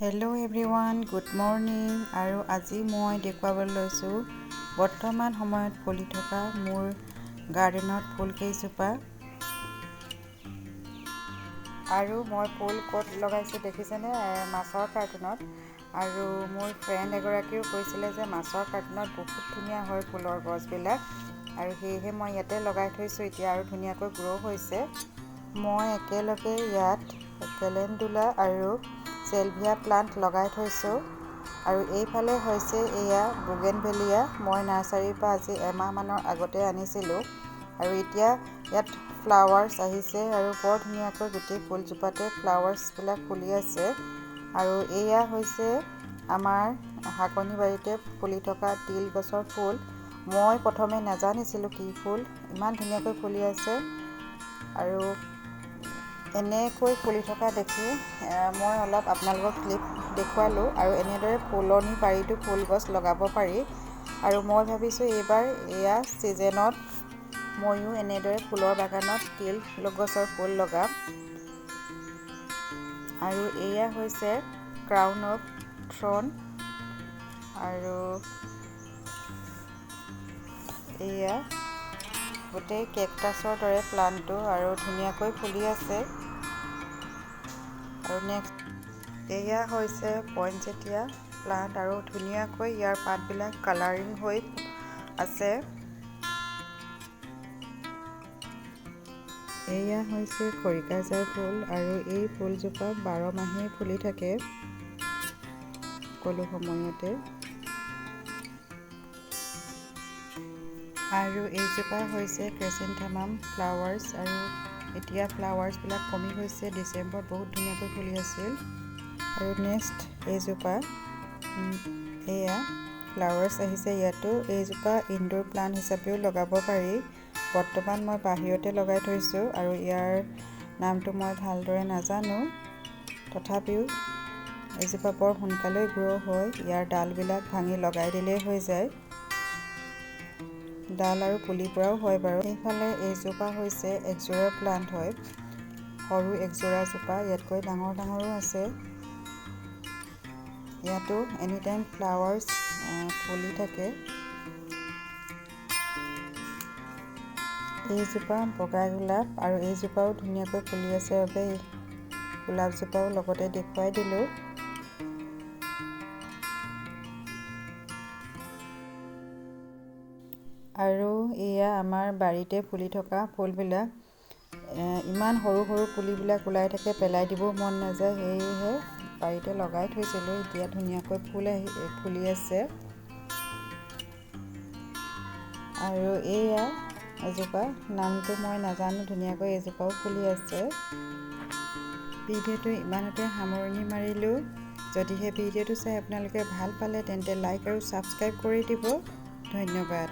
Hello' everyone, good morning. আৰু আজি মই দেখুৱাবলৈ লৈছোঁ বৰ্তমান সময়ত ফুলি থকা মোৰ গাৰ্ডেনত ফুল কেইজোপা। আৰু মই ফুল ক'ত লগাইছোঁ দেখিছেনে? মাছৰ কাৰ্টুনত। আৰু মোৰ ফ্ৰেণ্ড এগৰাকীও কৈছিলে যে মাছৰ কাৰ্টুনত বহুত ধুনীয়া হয় ফুলৰ গছবিলাক, আৰু সেয়েহে মই ইয়াতে লগাই থৈছোঁ। এতিয়া আৰু ধুনীয়াকৈ গ্ৰ' হৈছে। মই একেলগে ইয়াত কেলেণ্ডুলা আৰু চেলভিয়া প্লাণ্ট লগাই থৈছোঁ। আৰু এইফালে হৈছে এয়া বুগেনভেলিয়া। মই নাৰ্চাৰীৰ পৰা আজি এমাহমানৰ আগতে আনিছিলোঁ, আৰু এতিয়া ইয়াত ফ্লাৱাৰ্ছ আহিছে আৰু বৰ ধুনীয়াকৈ গোটেই ফুলজোপাতে ফ্লাৱাৰ্ছবিলাক ফুলি আছে। আৰু এয়া হৈছে আমাৰ শাকনি বাৰীতে ফুলি থকা তিল গছৰ ফুল। মই প্ৰথমে নাজানিছিলোঁ কি ফুল, ইমান ধুনীয়াকৈ ফুলি আছে। আৰু এনেকৈ ফুলি থকা দেখি মই অলপ আপোনালোকক ক্লিপ দেখুৱালোঁ। আৰু এনেদৰে ফুলনি বাৰীতো ফুল গছ লগাব পাৰি। আৰু মই ভাবিছোঁ এইবাৰ এয়া ছিজনত ময়ো এনেদৰে ফুলৰ বাগানত তিল গছৰ ফুল লগাম। আৰু এয়া হৈছে ক্ৰাউন অফ থ্ৰন। আৰু এয়া গোটেই কেকটাছৰ দৰে প্লাণ্টটো আৰু ধুনীয়াকৈ ফুলি আছে। আৰু নেক্সট এয়া হৈছে পইনচেটিয়া প্লাণ্ট, আৰু ধুনীয়াকৈ ইয়াৰ পাতবিলাক কালাৰিং হৈ আছে। এয়া হৈছে খৰিকাজাৰ ফুল, আৰু এই ফুলজোপা 12 মাহেই ফুলি থাকে সকলো সময়তে। আৰু এইজোপা হৈছে ক্ৰেচেন্থামাম ফ্লাৱাৰ্ছ, আৰু এতিয়া ফ্লাৱাৰ্ছবিলাক কমি গৈছে। ডিচেম্বৰত বহুত ধুনীয়াকৈ ফুলি আছিল। আৰু নেক্সট এইজোপা এয়া ফ্লাৱাৰ্ছ আহিছে ইয়াতো। এইজোপা ইনডোৰ প্লাণ্ট হিচাপেও লগাব পাৰি। বৰ্তমান মই বাহিৰতে লগাই থৈছোঁ, আৰু ইয়াৰ নামটো মই ভালদৰে নাজানো। তথাপিও এইজোপা বৰ সোনকালে গ্ৰ' হয়। ইয়াৰ ডালবিলাক ভাঙি লগাই দিলেই হৈ যায়। ডাল আৰু পুলিৰ পৰাও হয় বাৰু। এইফালে এইজোপা হৈছে একজোৰা প্লাণ্ট হয়, সৰু একজোৰাজোপা। ইয়াতকৈ ডাঙৰ ডাঙৰো আছে। ইয়াতো এনিটাইম ফ্লাৱাৰ্ছ ফুলি থাকে। এইজোপা বগা গোলাপ, আৰু এইজোপাও ধুনীয়াকৈ ফুলি আছে বাবে গোলাপজোপাও লগতে দেখুৱাই দিলোঁ। আৰু এয়া আমাৰ বাৰীতে ফুলি থকা ফুলবিলাক। ইমান সৰু সৰু পুলিবিলাক ওলাই থাকে, পেলাই দিবও মন নাযায়। সেয়েহে বাৰীতে লগাই থৈছিলোঁ। এতিয়া ধুনীয়াকৈ ফুলি আছে। আৰু এয়া এজোপা, নামটো মই নাজানো, ধুনীয়াকৈ এজোপাও ফুলি আছে। ভিডিঅ'টো ইমানতে সামৰণি মাৰিলোঁ। যদিহে ভিডিঅ'টো চাই আপোনালোকে ভাল পালে তেন্তে লাইক আৰু ছাবস্ক্ৰাইব কৰি দিব। ধন্যবাদ।